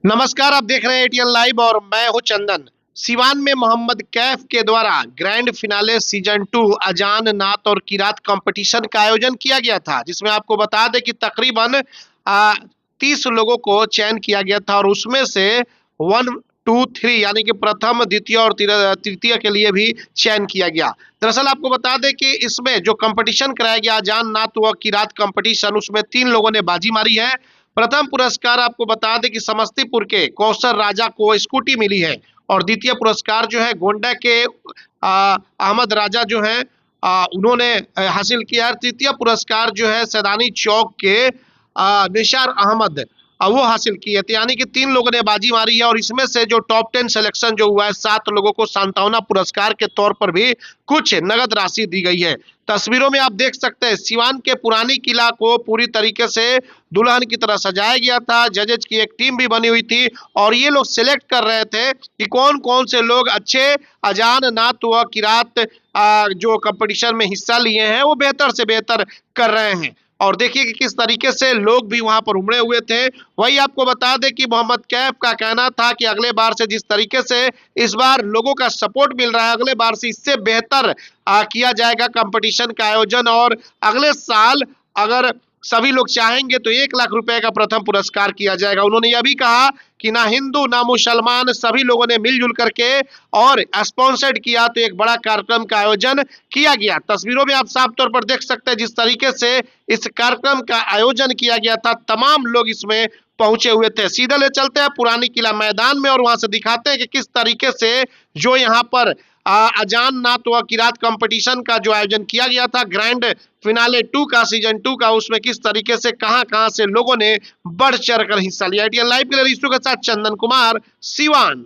नमस्कार, आप देख रहे हैं एटीएन लाइव और मैं हूं चंदन। सिवान में मोहम्मद कैफ के द्वारा ग्रैंड फिनाले सीजन 2 अजान, नात और किरात कंपटीशन का आयोजन किया गया था, जिसमें आपको बता दें कि तकरीबन 30 लोगों को चयन किया गया था और उसमें से 1, 2, 3 यानी कि प्रथम, द्वितीय और तृतीय के लिए भी चयन किया गया। दरअसल आपको बता दें कि इसमें जो कंपटीशन कराया गया अजान, नात व किरात कंपटीशन, उसमें 3 लोगों ने बाजी मारी है। प्रथम पुरस्कार आपको बता दें कि समस्तीपुर के कौसर राजा को स्कूटी मिली है और द्वितीय पुरस्कार जो है गोंडा के अहमद राजा जो है उन्होंने हासिल किया। तृतीय पुरस्कार जो है सैदानी चौक के निशार अहमद वो हासिल की है। तो यानी कि 3 लोगों ने बाजी मारी है और इसमें से जो टॉप 10 सिलेक्शन जो हुआ है, 7 लोगों को सांत्वना पुरस्कार के तौर पर भी कुछ नगद राशि दी गई है। तस्वीरों में आप देख सकते हैं सिवान के पुरानी किला को पूरी तरीके से दुल्हन की तरह सजाया गया था। जजेज की एक टीम भी बनी हुई थी और ये लोग सिलेक्ट कर रहे थे कि कौन कौन से लोग अच्छे अजान, नात व किरात जो कंपटीशन में हिस्सा लिए हैं वो बेहतर से बेहतर कर रहे हैं। और देखिए कि किस तरीके से लोग भी वहां पर उमड़े हुए थे। वही आपको बता दें कि मोहम्मद कैफ का कहना था कि अगले बार से जिस तरीके से इस बार लोगों का सपोर्ट मिल रहा है, अगले बार से इससे बेहतर किया जाएगा कंपटीशन का आयोजन। और अगले साल अगर सभी लोग चाहेंगे तो 1 लाख रुपए का प्रथम पुरस्कार किया जाएगा। उन्होंने यह भी कहा कि ना हिंदू ना मुसलमान सभी लोगों ने मिलजुल करके और स्पॉन्सर्ड किया तो एक बड़ा कार्यक्रम का आयोजन किया गया। तस्वीरों में आप साफ तौर पर देख सकते हैं जिस तरीके से इस कार्यक्रम का आयोजन किया गया था, तमाम लोग इसमें पहुंचे हुए थे। सीधे ले चलते हैं पुरानी किला मैदान में और वहां से दिखाते हैं कि किस तरीके से जो यहाँ पर अजान, नात व किरात कंपटीशन का जो आयोजन किया गया था ग्रैंड फिनाले 2 का, सीजन 2 का, उसमें किस तरीके से कहां से लोगों ने बढ़ चढ़कर हिस्सा लिया। एटीएन लाइव के लिए रिशु के साथ चंदन कुमार, सिवान।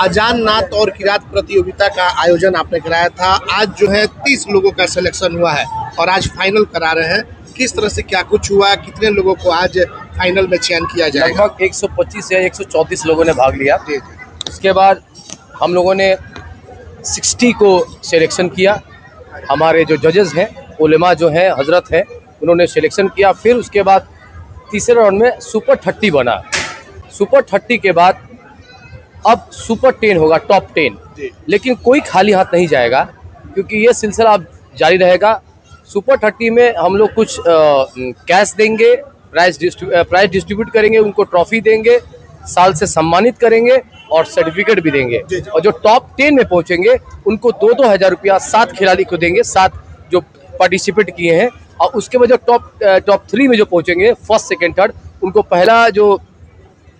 अजान, नात और किरात प्रतियोगिता का आयोजन आपने कराया था। आज जो है 30 लोगों का सिलेक्शन हुआ है और आज फाइनल करा रहे हैं। किस तरह से क्या कुछ हुआ, कितने लोगों को आज फाइनल में चयन किया जाएगा? लगभग 125 या 134 लोगों ने भाग लिया। उसके बाद हम लोगों ने 60 को सिलेक्शन किया। हमारे जो जजेस हैं, उलेमा जो हैं, हजरत हैं, उन्होंने सिलेक्शन किया। फिर उसके बाद तीसरे राउंड में सुपर 30 बना। सुपर 30 के बाद अब सुपर 10 होगा, टॉप 10। लेकिन कोई खाली हाथ नहीं जाएगा क्योंकि ये सिलसिला अब जारी रहेगा। सुपर 30 में हम लोग कुछ कैश देंगे, प्राइज डिस्ट्रीब्यूट करेंगे, उनको ट्रॉफी देंगे, साल से सम्मानित करेंगे और सर्टिफिकेट भी देंगे। और जो टॉप 10 में पहुंचेंगे उनको 2-2 हज़ार रुपया 7 खिलाड़ी को देंगे, 7 जो पार्टिसिपेट किए हैं। और उसके बाद जो टॉप 3 में जो पहुंचेंगे, फर्स्ट, सेकंड, थर्ड, उनको पहला जो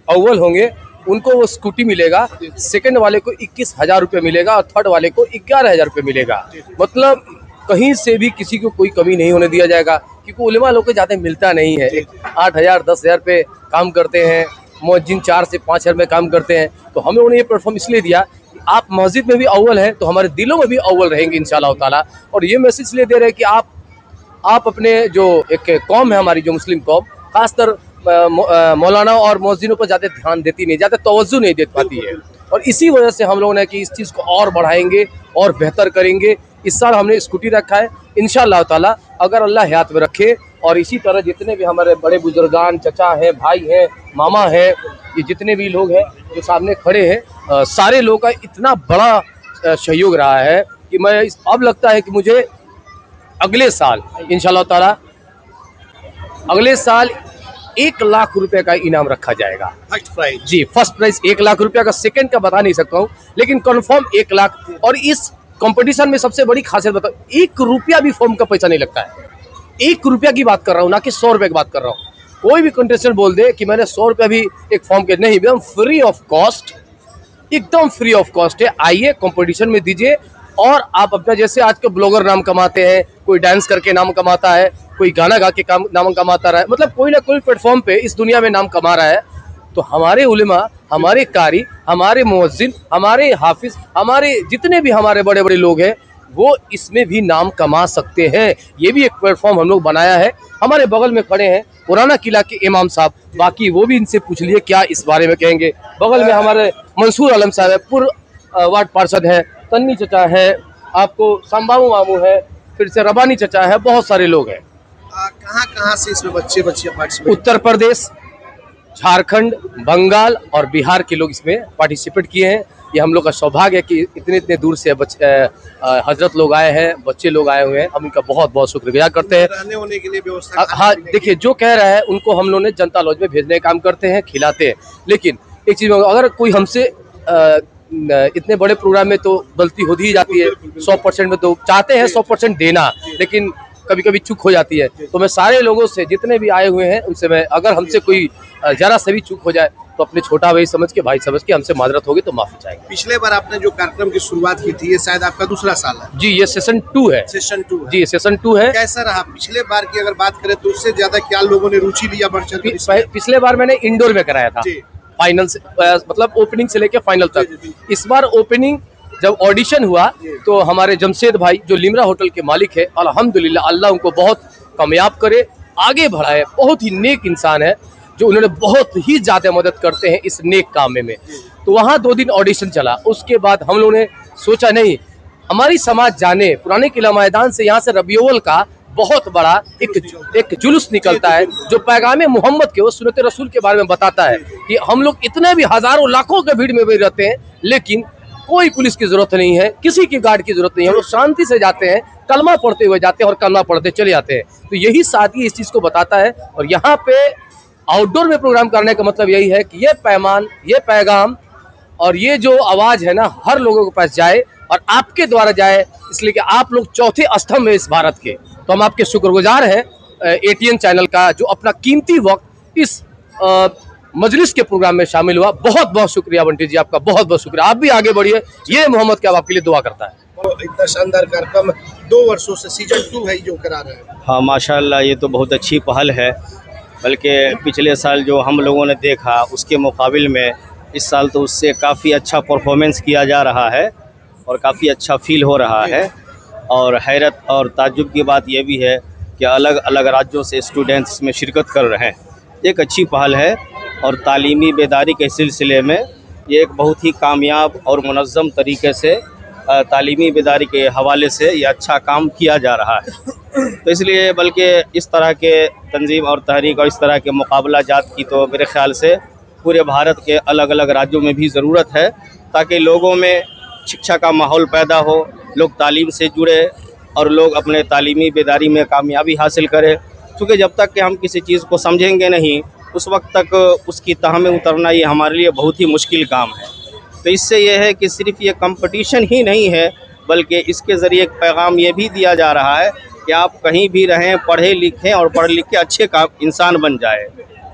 अव्वल होंगे उनको वो स्कूटी मिलेगा, सेकंड वाले को 21,000 रुपये मिलेगा और थर्ड वाले को 11,000 रुपये मिलेगा। मतलब कहीं से भी किसी को कोई कमी नहीं होने दिया जाएगा क्योंकि उलेमा लोग को ज़्यादा मिलता नहीं है। 8,000 10,000 पे काम करते हैं, मुअज्जिन 4 से 5 हज़ार में काम करते हैं। तो हम लोगों ने ये प्लेटफॉर्म इसलिए दिया कि आप मस्जिद में भी अव्वल हैं तो हमारे दिलों में भी अव्वल रहेंगे इंशाअल्लाह ताला। और ये मैसेज इसलिए दे रहे हैं कि आप अपने जो एक कौम है हमारी, जो मुस्लिम कौम, खासकर मौलाना और मौज़िनों पर ज़्यादा ध्यान देती नहीं, ज़्यादा तवज्जो नहीं दे पाती है। और इसी वजह से हम लोगों ने कि इस चीज़ को और बढ़ाएंगे और बेहतर करेंगे। इस साल हमने स्कूटी रखा है इंशाअल्लाह ताला, अगर अल्लाह हयात में रखे। और इसी तरह जितने भी हमारे बड़े बुजुर्गान, चचा हैं, भाई हैं, मामा हैं, ये जितने भी लोग हैं जो सामने खड़े हैं, सारे लोगों का इतना बड़ा सहयोग रहा है कि मैं अब लगता है कि मुझे अगले साल इंशाल्लाह ताला अगले साल 1 लाख रुपए का इनाम रखा जाएगा। फर्स्ट प्राइज जी, फर्स्ट प्राइज 1 लाख रुपया का, सेकंड का बता नहीं सकता हूँ, लेकिन कंफर्म 1 लाख। और इस कंपटीशन में सबसे बड़ी खासियत बताओ, 1 रुपया भी फॉर्म का पैसा नहीं लगता है। 1 रुपया की बात कर रहा हूँ, ना कि 100 रुपये की बात कर रहा हूँ। कोई भी कंटेस्टेंट बोल दे कि मैंने 100 रुपया भी एक फॉर्म के, नहीं, एकदम फ्री ऑफ कॉस्ट, एकदम फ्री ऑफ कॉस्ट है। आइए कंपटीशन में दीजिए और आप अपना, जैसे आज के ब्लॉगर नाम कमाते हैं, कोई डांस करके नाम कमाता है, कोई गाना गा के नाम कमाता रहा है, मतलब कोई ना कोई प्लेटफॉर्म पे इस दुनिया में नाम कमा रहा है। तो हमारे उलेमा, हमारे कारी, हमारे मुअज्जिन, हमारे हाफिज, हमारे जितने भी हमारे बड़े बड़े लोग हैं, वो इसमें भी नाम कमा सकते हैं। ये भी एक प्लेटफॉर्म हम लोग बनाया है। हमारे बगल में खड़े हैं पुराना किला के इमाम साहब, बाकी वो भी इनसे पूछ लिए क्या इस बारे में कहेंगे। बगल में हमारे मंसूर आलम साहब है, पूर्व वार्ड पार्षद है, तन्नी चचा है, आपको संबामू मामू है, फिर से रबानी चचा है, बहुत सारे लोग हैं। कहाँ से इसमें बच्चियाँ पार्टिसिपेट? उत्तर प्रदेश, झारखंड, बंगाल और बिहार के लोग इसमें पार्टिसिपेट किए हैं। ये हम लोग का सौभाग्य है कि इतने इतने दूर से हजरत लोग आए हैं, बच्चे लोग आए हुए हैं। हम इनका बहुत बहुत शुक्रगुजार करते हैं। रहने होने के लिए व्यवस्था? हाँ, देखिए, जो कह रहा है उनको हम लोग ने जनता लॉज में भेजने का काम करते हैं, खिलाते हैं। लेकिन एक चीज़, अगर कोई हमसे इतने बड़े प्रोग्राम में तो गलती होती ही जाती है, 100% में तो चाहते हैं 100% देना, लेकिन कभी कभी चूक हो जाती है। तो मैं सारे लोगों से, जितने भी आए हुए हैं, उनसे मैं, अगर हमसे कोई जरा सा भी चूक हो जाए तो अपने छोटा भाई समझ के, भाई समझ के हमसे माजरत होगी तो माफी चाहेंगे। पिछले बार आपने जो कार्यक्रम की शुरुआत की थी, ये शायद आपका दूसरा साल है? जी, ये सेशन 2 है। सेशन 2 जी, सेशन 2 है। कैसा रहा पिछले बार की अगर बात करें तो उससे ज्यादा क्या लोगों ने रुचि लिया बढ़ चढ़ कर? पिछले बार मैंने इंडोर में कराया था, फाइनल से, मतलब ओपनिंग से लेके फाइनल तक। इस बार ओपनिंग जब ऑडिशन हुआ तो हमारे जमशेद भाई, जो लिमरा होटल के मालिक है, अल्हम्दुलिल्लाह, अल्लाह उनको बहुत कामयाब करे, आगे बढ़ाए। बहुत ही नेक इंसान है, जो उन्होंने बहुत ही ज़्यादा मदद करते हैं इस नेक काम में। तो वहाँ 2 दिन ऑडिशन चला। उसके बाद हम लोगों ने सोचा, नहीं, हमारी समाज जाने, पुराने किला मैदान से, यहाँ से रबीउल का बहुत बड़ा एक जुलूस निकलता है, जो पैगाम मोहम्मद के, वो सुन्नत रसूल के बारे में बताता है कि हम लोग इतने भी हजारों लाखों के भीड़ में भी रहते हैं, लेकिन कोई पुलिस की जरूरत नहीं है, किसी की गार्ड की जरूरत नहीं है। हम लोग शांति से जाते हैं, कलमा पढ़ते हुए जाते हैं और कलमा पढ़ते चले जाते हैं। तो यही सादगी इस चीज़ को बताता है। और यहाँ पे आउटडोर में प्रोग्राम करने का मतलब यही है कि ये पैमान, ये पैगाम और ये जो आवाज़ है ना, हर लोगों के पास जाए और आपके द्वारा जाए, इसलिए कि आप लोग चौथे स्तंभ है इस भारत के। तो हम आपके शुक्रगुजार हैं ATN चैनल का, जो अपना कीमती वक्त इस मजलिस के प्रोग्राम में शामिल हुआ। बहुत बहुत शुक्रिया बंटी जी, आपका बहुत बहुत शुक्रिया। आप भी आगे बढ़िए, ये मोहम्मद क्या आपके लिए दुआ करता है। इतना शानदार कार्यक्रम 2 वर्षों से सीजन 2 है जो करा रहे हैं। हाँ, माशाल्लाह, ये तो बहुत अच्छी पहल है। बल्कि पिछले साल जो हम लोगों ने देखा उसके मुकाबिल में इस साल तो उससे काफ़ी अच्छा परफॉर्मेंस किया जा रहा है और काफ़ी अच्छा फील हो रहा है। और हैरत और ताज्जुब की बात यह भी है कि अलग अलग राज्यों से स्टूडेंट्स में शिरकत कर रहे हैं। एक अच्छी पहल है और तालीमी बेदारी के सिलसिले में ये एक बहुत ही कामयाब और मुनज़्ज़म तरीके से तालीमी बेदारी के हवाले से ये अच्छा काम किया जा रहा है। तो इसलिए बल्कि इस तरह के तंजीम और तहरीक और इस तरह के मुकाबला जात की तो मेरे ख़्याल से पूरे भारत के अलग अलग राज्यों में भी ज़रूरत है, ताकि लोगों में शिक्षा का माहौल पैदा हो, लोग तालीम से जुड़े और लोग अपने तालीमी बेदारी में कामयाबी हासिल करें। क्योंकि जब तक कि हम किसी चीज़ को समझेंगे नहीं, उस वक्त तक उसकी तह में उतरना ये हमारे लिए बहुत ही मुश्किल काम है। तो इससे ये है कि सिर्फ ये कंपटीशन ही नहीं है, बल्कि इसके ज़रिए एक पैगाम ये भी दिया जा रहा है कि आप कहीं भी रहें, पढ़े लिखें और पढ़ लिख के अच्छे इंसान बन जाए।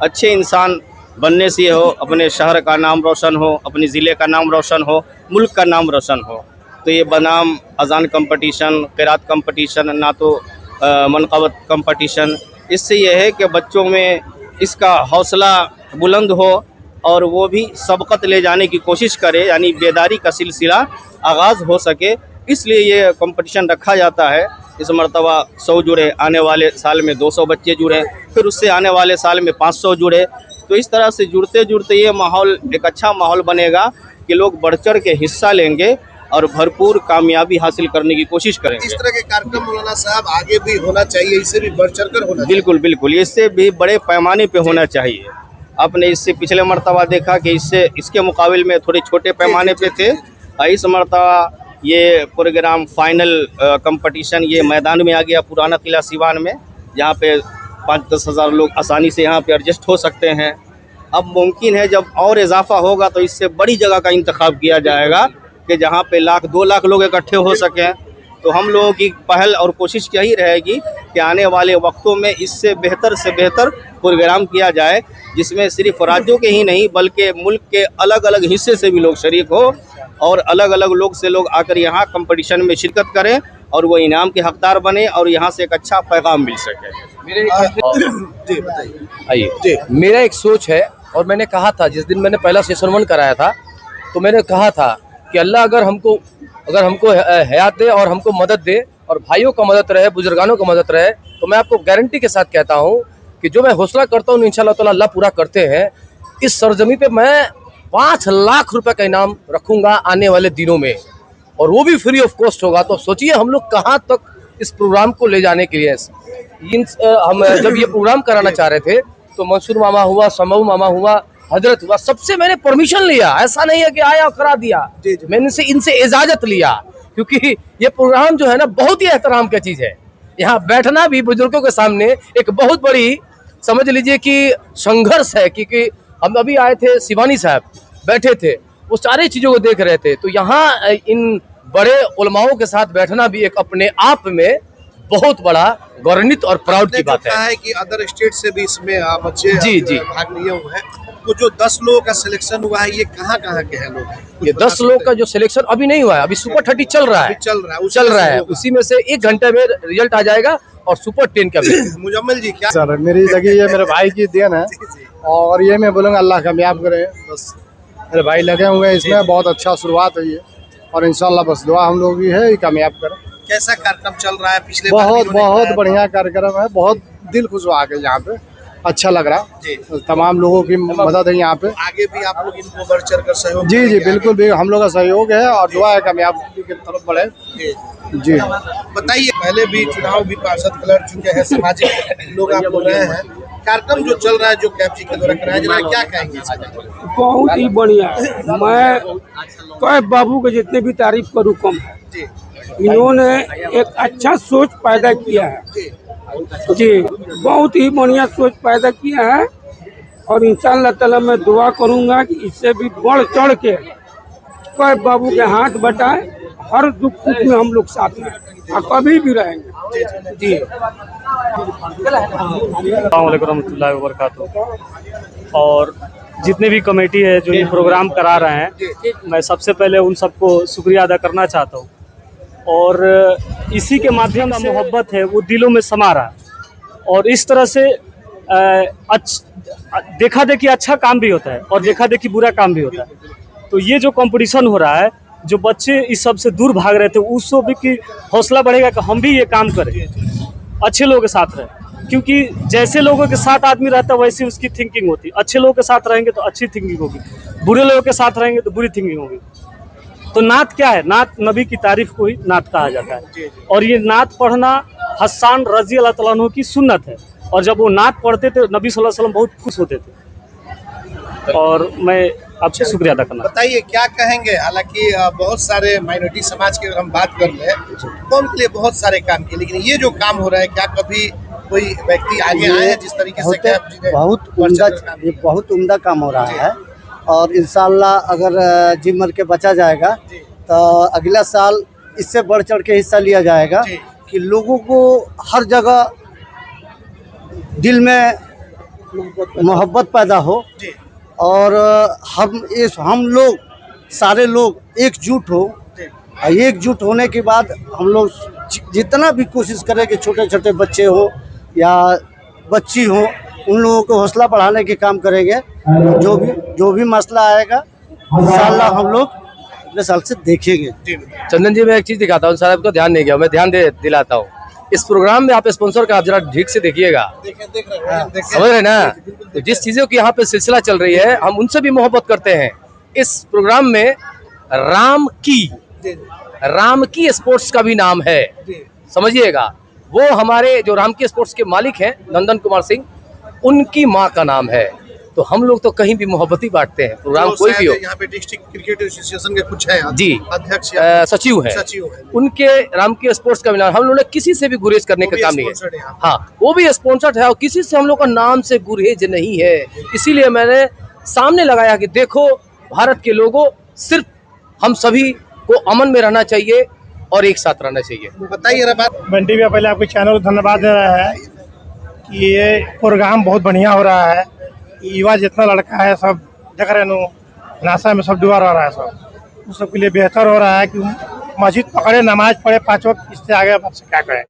अच्छे इंसान बनने से ये हो अपने शहर का नाम रोशन हो, अपने ज़िले का नाम रोशन हो, मुल्क का नाम रोशन हो। तो ये बनाम अजान कंपटीशन, क़िरात कंपटीशन, ना तो मनक़बत कंपटीशन, इससे ये है कि बच्चों में इसका हौसला बुलंद हो और वो भी सबक़त ले जाने की कोशिश करे, यानी बेदारी का सिलसिला आगाज़ हो सके। इसलिए ये कंपटीशन रखा जाता है। इस मरतबा 100 जुड़े, आने वाले साल में 200 बच्चे जुड़े, फिर उससे आने वाले साल में 500 जुड़े। तो इस तरह से जुड़ते जुड़ते ये माहौल एक अच्छा माहौल बनेगा कि लोग बढ़ चढ़ के हिस्सा लेंगे और भरपूर कामयाबी हासिल करने की कोशिश करेंगे। इस तरह के कार्यक्रम मौलाना साहब आगे भी होना चाहिए, इससे भी बढ़ चढ़ कर होना चाहिए। बिल्कुल बिल्कुल, इससे भी बड़े पैमाने पे होना चाहिए। आपने इससे पिछले मर्तबा देखा कि इसके मुकाबले में थोड़े छोटे पैमाने पे थे। इस मर्तबा ये प्रोग्राम फाइनल कंपटीशन ये मैदान में आ गया, पुराना किला सिवान में, जहाँ पे 5-10 हज़ार लोग आसानी से यहाँ पे एडजस्ट हो सकते हैं। अब मुमकिन है जब और इजाफा होगा तो इससे बड़ी जगह का इंतखाब किया जाएगा कि जहाँ पे 1-2 लाख लोग इकट्ठे हो सकें। तो हम लोगों की पहल और कोशिश यही रहेगी कि आने वाले वक्तों में इससे बेहतर से बेहतर प्रोग्राम किया जाए, जिसमें सिर्फ राज्यों के ही नहीं बल्कि मुल्क के अलग अलग हिस्से से भी लोग शरीक हो और अलग अलग लोग से लोग आकर यहाँ कंपटीशन में शिरकत करें और वो इनाम के हकदार बने और यहाँ से एक अच्छा पैगाम मिल सके। मेरा एक सोच है, और मैंने कहा था जिस दिन मैंने पहला सेशन 1 कराया था, तो मैंने कहा था कि अल्लाह अगर हमको हयात दे और हमको मदद दे और भाइयों का मदद रहे, बुजुर्गानों का मदद रहे, तो मैं आपको गारंटी के साथ कहता हूँ कि जो मैं हौसला करता हूँ इंशाअल्लाह ताला अल्लाह पूरा करते हैं। इस सरजमी पे मैं 5 लाख रुपए का इनाम रखूंगा आने वाले दिनों में, और वो भी फ्री ऑफ कॉस्ट होगा। तो सोचिए हम लोग कहाँ तक इस प्रोग्राम को ले जाने के लिए हम जब ये प्रोग्राम कराना चाह रहे थे तो मंसूर मामा हुआ, समऊ मामा हुआ, हजरत हुआ, सबसे मैंने परमिशन लिया। ऐसा नहीं है कि आया और करा दिया, मैंने इनसे इजाजत लिया, क्योंकि ये प्रोग्राम जो है ना बहुत ही एहतराम की चीज है। यहाँ बैठना भी बुजुर्गों के सामने एक बहुत बड़ी समझ लीजिए कि संघर्ष है, क्योंकि हम अभी आए थे, शिवानी साहब बैठे थे, वो सारी चीजों को देख रहे थे। तो यहाँ इन बड़े उलमाओं के साथ बैठना भी एक अपने आप में बहुत बड़ा गौरवान्वित और प्राउड की बात है कि अदर स्टेट से भी इसमें बच्चे जी भाग लिए हुए हैं। तो जो 10 लोगों का सिलेक्शन हुआ है, ये कहाँ के हैं लोग? ये 10 लोग का जो सिलेक्शन अभी नहीं हुआ है, अभी सुपर 30 चल रहा है, उसी में से 1 घंटे में रिजल्ट आ जाएगा और सुपर 10 का भी। मुजम्मिल जी क्या सर, मेरी लगी ये मेरे भाई की देन है और ये मैं बोलूँगा अल्लाह कामयाब करे। बस मेरे भाई लगे हुए हैं इसमें, बहुत अच्छा शुरुआत है ये, और इंशाल्लाह बस दुआ हम लोग की है कामयाब करें। कैसा कार्यक्रम चल रहा है? पिछले बहुत बढ़िया कार्यक्रम है, बहुत दिल खुश हुआ के यहाँ पे, अच्छा लग रहा। तमाम लोगों की मदद है यहाँ पे। आगे भी आप लोग इनको बढ़ चढ़ कर सहयोग? जी बिल्कुल भी हम लोग का सहयोग है और दुआ है कामयाबी की तरफ बढ़े। जी बताइए, पहले भी चुनाव भी पार्षद लड़ चुके हैं, सामाजिक लोग आप लोग रहे हैं, कार्यक्रम जो चल रहा है जो कैफ जी के द्वारा कराया जा रहा है, क्या कहेंगे? बहुत ही बढ़िया। मैं कैफ बाबू के जितने भी तारीफ करूँ कम है। इन्होंने एक अच्छा सोच पैदा किया है जी, बहुत ही बढ़िया सोच पैदा किया है, और इंशाअल्लाह ताला मैं दुआ करूंगा कि इससे भी बढ़ चढ़ के कैफ बाबू के हाथ बटाए। हर दुख सुख में हम लोग साथ में और कभी भी रहेंगे जी। अस्सलाम वालेकुम रहमतुल्लाहि व बरकातहू। और जितने भी कमेटी है जो ये प्रोग्राम करा रहे हैं, मैं सबसे पहले उन सबको शुक्रिया अदा करना चाहता हूँ। और इसी के माध्यम से मोहब्बत है वो दिलों में समा रहा है, और इस तरह से देखा देखी अच्छा काम भी होता है और देखा देखी बुरा काम भी होता है। तो ये जो कंपटीशन हो रहा है, जो बच्चे इस सब से दूर भाग रहे थे, उसको भी की हौसला बढ़ेगा कि हम भी ये काम करें, अच्छे लोगों के साथ रहें, क्योंकि जैसे लोगों के साथ आदमी रहता है वैसी उसकी थिंकिंग होती। अच्छे लोगों के साथ रहेंगे तो अच्छी थिंकिंग होगी, बुरे लोगों के साथ रहेंगे तो बुरी थिंकिंग होगी। तो नात क्या है? नात नबी की तारीफ को ही नात कहा जाता है, और ये नात पढ़ना हसन रजी अल्लाह तआला अन्हु की सुन्नत है। और जब वो नात पढ़ते थे नबी सल्लल्लाहु अलैहि वसल्लम बहुत खुश होते थे, और मैं आपसे शुक्रिया अदा करना। बताइए क्या कहेंगे? हालांकि बहुत सारे माइनॉरिटी समाज की अगर हम बात कर ले तो उनके लिए बहुत सारे काम किए, लेकिन ये जो काम हो रहा है, क्या कभी कोई व्यक्ति आगे आए हैं जिस तरीके से? बहुत उम्दा काम हो रहा है, और इंशाअल्लाह अगर जी मर के बचा जाएगा तो अगला साल इससे बढ़ चढ़ के हिस्सा लिया जाएगा, कि लोगों को हर जगह दिल में मोहब्बत पैदा हो, और हम लोग सारे लोग एकजुट हो। एकजुट होने के बाद हम लोग जितना भी कोशिश करें कि छोटे छोटे बच्चे हो या बच्ची हो, उन लोगों को हौसला बढ़ाने के काम करेंगे। जो भी मसला आएगा इंशाअल्लाह हम लोग अगले साल से देखेंगे। चंदन जी, मैं एक चीज दिखाता हूँ, साहब को ध्यान नहीं गया, मैं ध्यान दिलाता हूँ। इस प्रोग्राम में आप स्पॉन्सर का आप जरा ठीक से देखिएगा, समझ रहे ना? तो जिस चीजों की यहाँ पे सिलसिला चल रही है, हम उनसे भी मोहब्बत करते हैं। इस प्रोग्राम में राम की स्पोर्ट्स का भी नाम है, समझिएगा। वो हमारे जो राम की स्पोर्ट्स के मालिक हैं नंदन कुमार सिंह, उनकी माँ का नाम है। तो हम लोग तो कहीं भी मोहब्बत ही बांटते हैं, प्रोग्राम कोई भी हो। यहाँ पे डिस्ट्रिक्ट क्रिकेट एसोसिएशन के कुछ है जी अध्यक्ष सचिव है, सचिव है, उनके रामकी स्पोर्ट्स का मिलान, हम लोगों ने किसी से भी गुरेज करने का काम नहीं है। हाँ, वो भी स्पॉन्सर्ड है और किसी से हम लोग का नाम से गुरेज नहीं है। इसीलिए मैंने सामने लगाया कि देखो भारत के लोगों, सिर्फ हम सभी को अमन में रहना चाहिए और एक साथ रहना चाहिए। बताइए बात। बंटी भैया, पहले आपके चैनल को धन्यवाद दे रहा है कि ये प्रोग्राम बहुत बढ़िया हो रहा है। युवा जितना लड़का है सब देख रहे हैं, नाशा में सब डूबा रहा है, सब उस सब के लिए बेहतर हो रहा है कि मस्जिद पकड़े, नमाज पढ़े 5 वक्त, इससे आगे अब क्या करें।